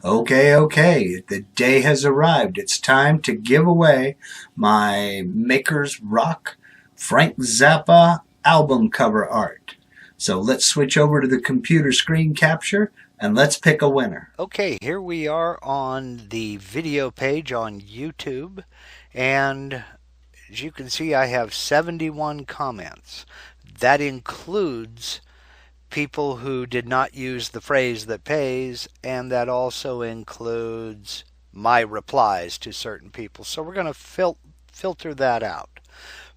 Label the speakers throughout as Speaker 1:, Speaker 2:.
Speaker 1: Okay. The day has arrived. It's time to give away my Maker's Rock Frank Zappa album cover art. So let's switch over to the computer screen capture and let's pick a winner.
Speaker 2: Okay, here we are on the video page on YouTube, and as you can see, I have 71 comments. That includes people who did not use the phrase that pays, and that also includes my replies to certain people. So we're going to filter that out.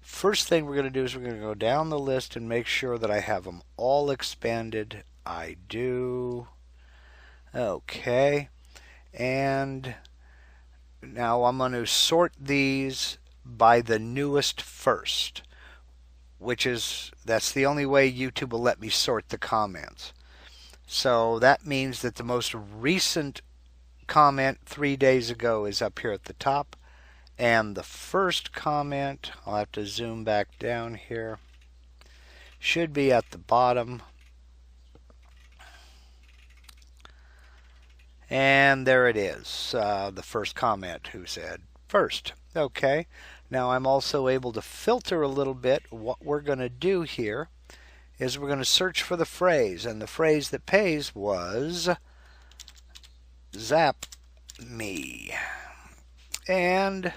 Speaker 2: First thing we're going to do is we're going to go down the list and make sure that I have them all expanded. I do. Okay, and now I'm going to sort these by the newest first, that's the only way YouTube will let me sort the comments. So that means that the most recent comment 3 days ago is up here at the top, and the first comment, I'll have to zoom back down here, should be at the bottom. And there it is, the first comment who said first. Okay, now I'm also able to filter a little bit. What we're going to do here is we're going to search for the phrase, and the phrase that pays was zap me. And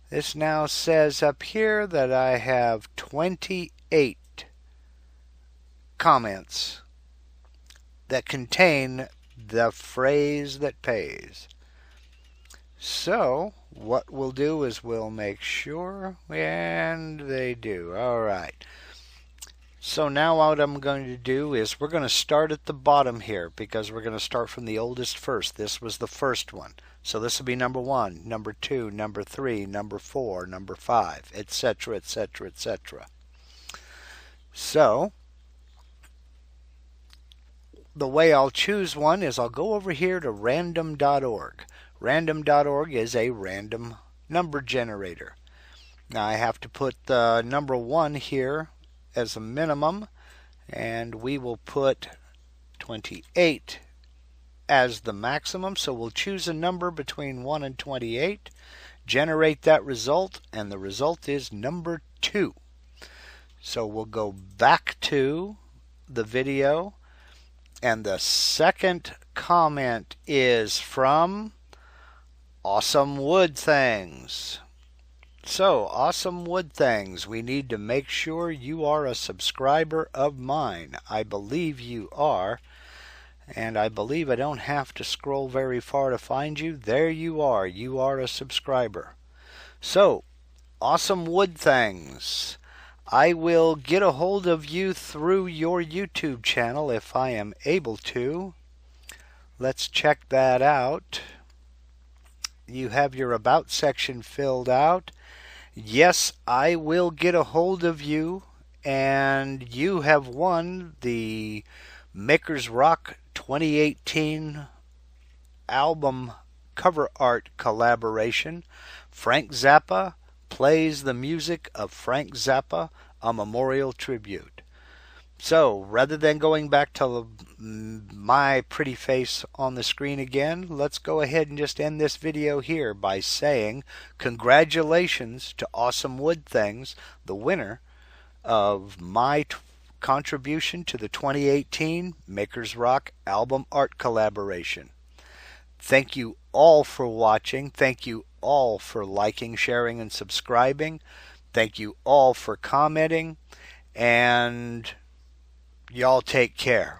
Speaker 2: this now says up here that I have 28 comments that contain the phrase that pays. So what we'll do is we'll make sure, and they do. All right. So now what I'm going to do is we're going to start at the bottom here because we're going to start from the oldest first. This was the first one. So this will be number 1, number 2, number 3, number 4, number 5, etc., etc., etc. So the way I'll choose one is I'll go over here to random.org. Random.org is a random number generator. Now I have to put the number 1 here as a minimum, and we will put 28 as the maximum. So we'll choose a number between 1 and 28, generate that result, and the result is number 2. So we'll go back to the video, and the second comment is from Awesome Wood Things. So, Awesome Wood Things, we need to make sure you are a subscriber of mine. I believe you are, and I believe I don't have to scroll very far to find you. There you are. You are a subscriber. So, Awesome Wood Things, I will get a hold of you through your YouTube channel if I am able to. Let's check that out. You have your About section filled out. Yes, I will get a hold of you, and you have won the Maker's Rock 2018 album cover art collaboration. Frank Zappa plays the music of Frank Zappa, a memorial tribute. So, rather than going back to my pretty face on the screen again, let's go ahead and just end this video here by saying congratulations to Awesome Wood Things, the winner of my contribution to the 2018 Maker's Rock album art collaboration. Thank you all for watching. Thank you all for liking, sharing, and subscribing. Thank you all for commenting. And y'all take care.